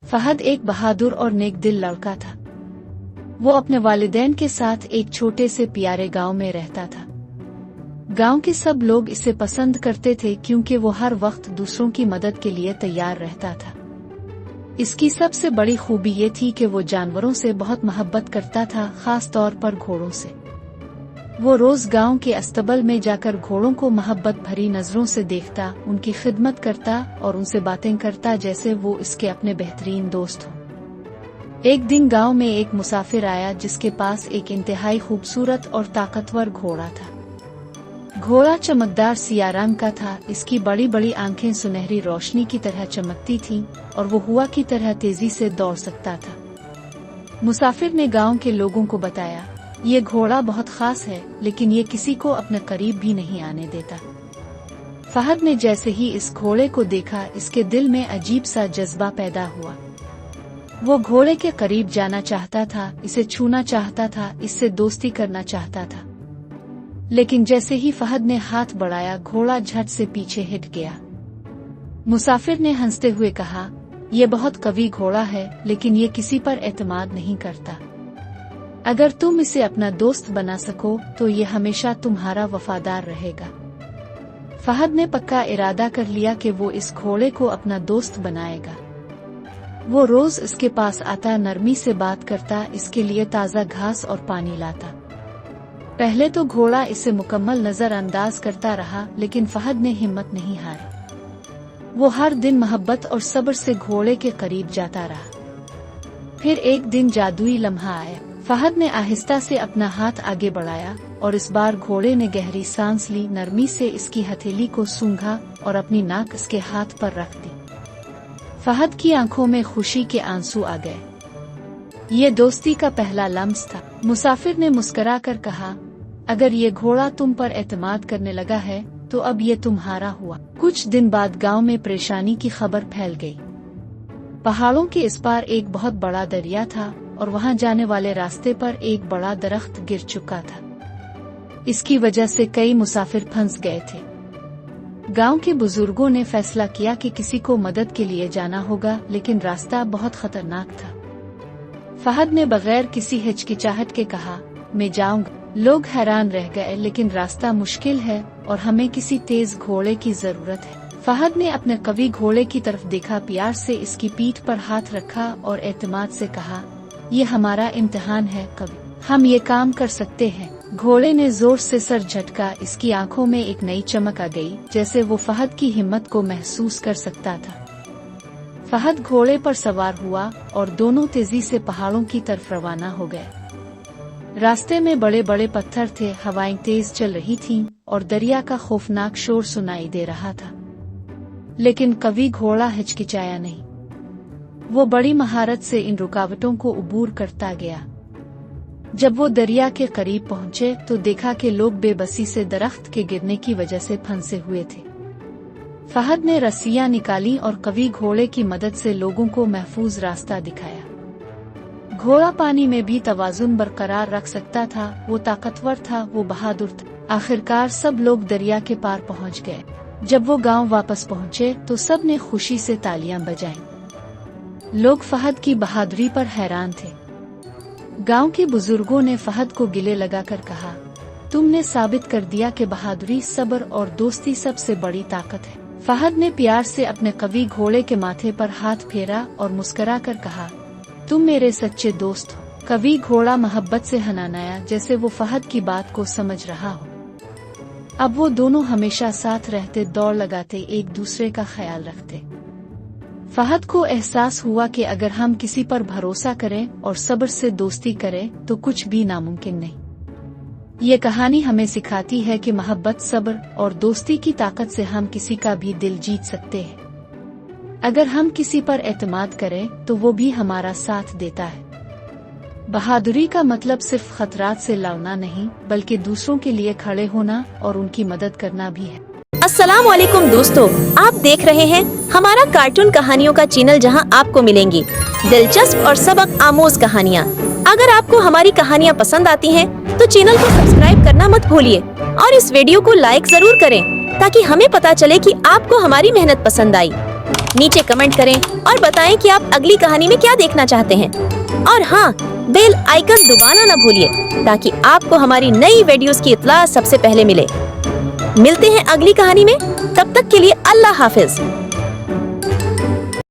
फहद एक बहादुर और नेक दिल लड़का था। वो अपने वालिदैन के साथ एक छोटे से प्यारे गांव में रहता था। गांव के सब लोग इसे पसंद करते थे क्योंकि वो हर वक्त दूसरों की मदद के लिए तैयार रहता था। इसकी सबसे बड़ी खूबी ये थी कि वो जानवरों से बहुत मोहब्बत करता था, खास तौर पर घोड़ों से। वो रोज गांव के अस्तबल में जाकर घोड़ों को मोहब्बत भरी नजरों से देखता, उनकी खिदमत करता और उनसे बातें करता जैसे वो इसके अपने बेहतरीन दोस्त हों। एक दिन गांव में एक मुसाफिर आया जिसके पास एक इंतहाई खूबसूरत और ताकतवर घोड़ा था। घोड़ा चमकदार सिया रंग का था, इसकी बड़ी बड़ी आंखें सुनहरी रोशनी की तरह चमकती थीं और वो हवा की तरह तेजी से दौड़ सकता था। मुसाफिर ने गांव के लोगों को बताया, ये घोड़ा बहुत खास है, लेकिन ये किसी को अपने करीब भी नहीं आने देता। फहद ने जैसे ही इस घोड़े को देखा, इसके दिल में अजीब सा जज्बा पैदा हुआ। वो घोड़े के करीब जाना चाहता था, इसे छूना चाहता था, इससे दोस्ती करना चाहता था। लेकिन जैसे ही फहद ने हाथ बढ़ाया, घोड़ा झट से पीछे हट गया। मुसाफिर ने हंसते हुए कहा, ये बहुत कवि घोड़ा है, लेकिन ये किसी पर एतमाद नहीं करता। अगर तुम इसे अपना दोस्त बना सको तो ये हमेशा तुम्हारा वफादार रहेगा। फहद ने पक्का इरादा कर लिया कि वो इस घोड़े को अपना दोस्त बनाएगा। वो रोज इसके पास आता, नरमी से बात करता, इसके लिए ताज़ा घास और पानी लाता। पहले तो घोड़ा इसे मुकम्मल नजरअंदाज करता रहा, लेकिन फहद ने हिम्मत नहीं हारी। वो हर दिन मोहब्बत और सब्र से घोड़े के करीब जाता रहा। फिर एक दिन जादुई लम्हा आया। फहद ने आहिस्ता से अपना हाथ आगे बढ़ाया और इस बार घोड़े ने गहरी सांस ली, नरमी से इसकी हथेली को सूंघा और अपनी नाक इसके हाथ पर रख दी। फहद की आंखों में खुशी के आंसू आ गए। ये दोस्ती का पहला लम्हा था। मुसाफिर ने मुस्कुरा कर कहा, अगर ये घोड़ा तुम पर एतमाद करने लगा है तो अब ये तुम्हारा हुआ। कुछ दिन बाद गांव में परेशानी की खबर फैल गई। पहाड़ों के इस पार एक बहुत बड़ा दरिया था और वहां जाने वाले रास्ते पर एक बड़ा दरख्त गिर चुका था। इसकी वजह से कई मुसाफिर फंस गए थे। गांव के बुजुर्गों ने फैसला किया कि किसी को मदद के लिए जाना होगा, लेकिन रास्ता बहुत खतरनाक था। फहद ने बगैर किसी हिचकिचाहट के कहा, मैं जाऊंगा। लोग हैरान रह गए, लेकिन रास्ता मुश्किल है और हमें किसी तेज घोड़े की जरूरत है। फहद ने अपने कवि घोड़े की तरफ देखा, प्यार से इसकी पीठ पर हाथ रखा और एतमाद से कहा, ये हमारा इम्तिहान है कवि, हम ये काम कर सकते हैं। घोड़े ने जोर से सर झटका, इसकी आंखों में एक नई चमक आ गई, जैसे वो फहद की हिम्मत को महसूस कर सकता था। फहद घोड़े पर सवार हुआ और दोनों तेजी से पहाड़ों की तरफ रवाना हो गए। रास्ते में बड़े बड़े पत्थर थे, हवाएं तेज चल रही थीं और दरिया का खौफनाक शोर सुनाई दे रहा था। लेकिन कवि घोड़ा हिचकिचाया नहीं। वो बड़ी महारत से इन रुकावटों को अबूर करता गया। जब वो दरिया के करीब पहुंचे तो देखा कि लोग बेबसी से दरख्त के गिरने की वजह से फंसे हुए थे। फहद ने रस्सियां निकाली और कवि घोड़े की मदद से लोगों को महफूज रास्ता दिखाया। घोड़ा पानी में भी तवाजुन बरकरार रख सकता था, वो ताकतवर था, वो बहादुर था। आखिरकार सब लोग दरिया के पार पहुंच गए। जब वो गांव वापस पहुंचे तो सब ने खुशी से तालियां बजाईं। लोग फहद की बहादुरी पर हैरान थे। गांव के बुजुर्गों ने फहद को गिले लगाकर कहा, तुमने साबित कर दिया कि बहादुरी, सब्र और दोस्ती सबसे बड़ी ताकत है। फहद ने प्यार से अपने कवि घोड़े के माथे पर हाथ फेरा और मुस्कुरा कर कहा, तुम मेरे सच्चे दोस्त हो। कवि घोड़ा मोहब्बत से हनानाया, जैसे वो फहद की बात को समझ रहा हो। अब वो दोनों हमेशा साथ रहते, दौड़ लगाते, एक दूसरे का ख्याल रखते। फहद को एहसास हुआ कि अगर हम किसी पर भरोसा करें और सब्र से दोस्ती करें तो कुछ भी नामुमकिन नहीं। ये कहानी हमें सिखाती है कि मोहब्बत, सब्र और दोस्ती की ताकत से हम किसी का भी दिल जीत सकते हैं। अगर हम किसी पर एतमाद करें तो वो भी हमारा साथ देता है। बहादुरी का मतलब सिर्फ खतरात से लड़ना नहीं, बल्कि दूसरों के लिए खड़े होना और उनकी मदद करना भी है। अस्सलामुअलैकुम दोस्तों, आप देख रहे हैं हमारा कार्टून कहानियों का चैनल, जहां आपको मिलेंगी दिलचस्प और सबक आमोज कहानियां। अगर आपको हमारी कहानियां पसंद आती हैं, तो चैनल को सब्सक्राइब करना मत भूलिए और इस वीडियो को लाइक जरूर करें, ताकि हमें पता चले कि आपको हमारी मेहनत पसंद आई। नीचे कमेंट करें और बताएं कि आप अगली कहानी में क्या देखना चाहते हैं। और हाँ, बेल आइकन दबाना ना भूलिए ताकि आपको हमारी नई वीडियोस की इत्तला सबसे पहले मिले। मिलते हैं अगली कहानी में, तब तक के लिए अल्लाह हाफिज।